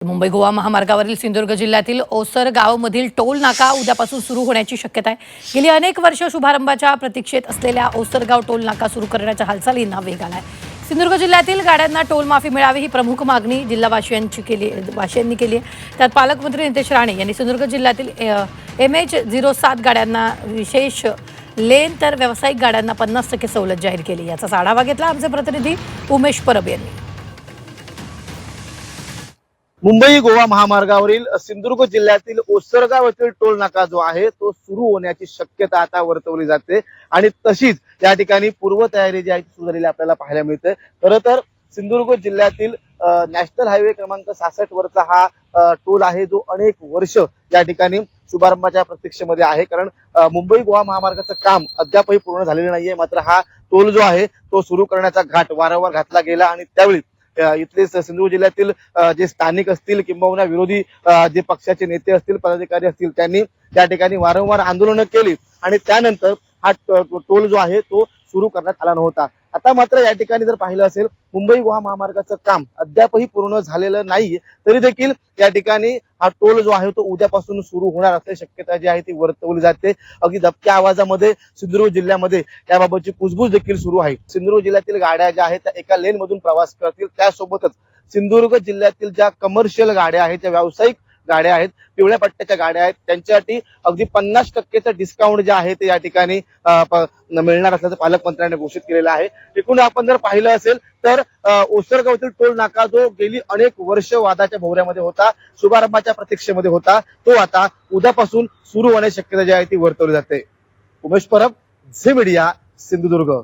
मुंबई गोवा महामार्गावरील सिंधुदुर्ग जिल्ह्यातील ओसर गावामधील टोल नाका उद्यापासून सुरू होण्याची शक्यता आहे। गेली अनेक वर्ष शुभारंभाच्या प्रतीक्षेत असलेल्या ओसरगाव टोल नाका सुरू करण्याच्या हालचालींना वेग आलाय। सिंधुदुर्ग जिल्ह्यातील गाड्यांना टोल माफी मिळावी ही प्रमुख मागणी जिल्हावासियांनी केली आहे। त्यात पालकमंत्री नितेश राणे यांनी सिंधुदुर्ग जिल्ह्यातील MH07 गाड्यांना विशेष लेन तर व्यावसायिक गाड्यांना 50% सवलत जाहीर केली। याचा आढावा घेतला आमचे प्रतिनिधी उमेश परब यांनी। मुंबई गोवा महामार्गावरील सिंधुदुर्ग जिल्ह्यातील ओसरगाव येथील टोल नाका जो आहे तो सुरू होण्याची शक्यता आता वर्तवली जाते आणि तशीच या ठिकाणी पूर्वतयारी जी आहे ती सुरू झालेली आपल्याला पाहायला मिळते। खरं तर सिंधुदुर्ग जिल्ह्यातील नॅशनल हायवे क्रमांक 66 वरचा हा टोल आहे जो अनेक वर्ष या ठिकाणी शुभारंभाच्या प्रतीक्षेमध्ये आहे। कारण मुंबई गोवा महामार्गाचं काम अद्यापही पूर्ण झालेलं नाहीये। मात्र हा टोल जो आहे तो सुरू करण्याचा घाट वारंवार घातला गेला आणि त्यावेळी इथले सिंधुदुर्ग जिल्ह्यातील जे स्थानिक असतील किंबहुना विरोधी जे पक्षाचे नेते असतील पदाधिकारी असतील त्यांनी त्या ठिकाणी वारंवार आंदोलनं केली आणि त्यानंतर हा टोल जो आहे तो सुरू करण्यात आला नव्हता। आता मात्र या ठिकाणी जर पाहिलं असेल मुंबई गोवा महामार्गाचं काम अद्यापही पूर्ण झालेलं नाही तरी देखील या ठिकाणी हा टोल जो आहे तो उद्यापासून सुरू होणार असल्याची शक्यता जी आहे ती वर्तवली जाते। अगदी दबक्या आवाजामध्ये सिंधुदुर्ग जिल्ह्यामध्ये याबाबतची कुजबूज देखील सुरू आहे। सिंधुदुर्ग जिल्ह्यातील गाड्या ज्या आहेत त्या एका लेन मधून प्रवास करतील, त्यासोबतच सिंधुदुर्ग जिल्ह्यातील ज्या कमर्शियल गाड्या आहेत त्या व्यावसायिक गाड्या आहेत पिवळ्या पट्ट्याच्या गाड्या आहेत त्यांच्यासाठी अगदी 50% डिस्काउंट जे आहे ते या ठिकाणी मिळणार असल्याचं पालकमंत्र्यांनी घोषित केलेलं आहे। एकूण आपण जर पाहिलं असेल तर ओसरगावतील टोल नाका जो गेली अनेक वर्ष वादाच्या भोवऱ्यामध्ये होता, शुभारंभाच्या प्रतीक्षेमध्ये होता, तो आता उद्यापासून सुरू होण्याची शक्यता जी आहे ती वर्तवली जाते। उमेश परब, झी मीडिया, सिंधुदुर्ग।